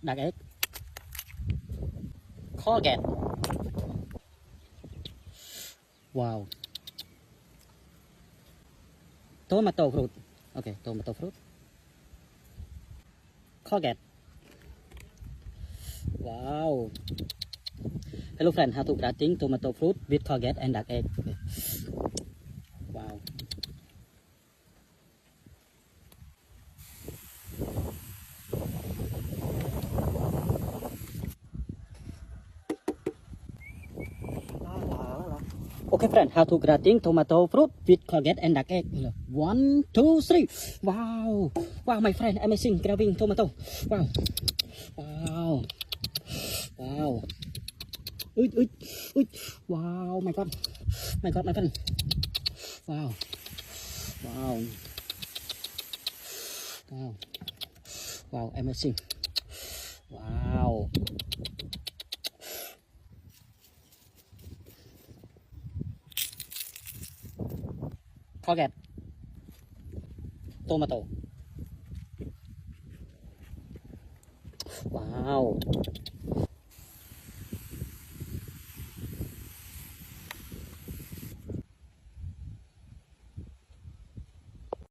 Duck egg. Courgette. Wow. Tomato fruit. Okay, tomato fruit. Courgette. Wow. Hello friend, how to creating tomato fruit with courgette and duck egg. Okay. Wow. Okay friend, how to creating tomato fruit with courgette and duck egg. 1, 2, 3. Wow. Wow, my friend, amazing grabbing tomato. Wow. Wow. Wow. Ui, ui, ui. Wow, my god. My god, my friend. Wow. Wow. Wow. Wow, amazing. Wow. Courgette. Tomato. Wow.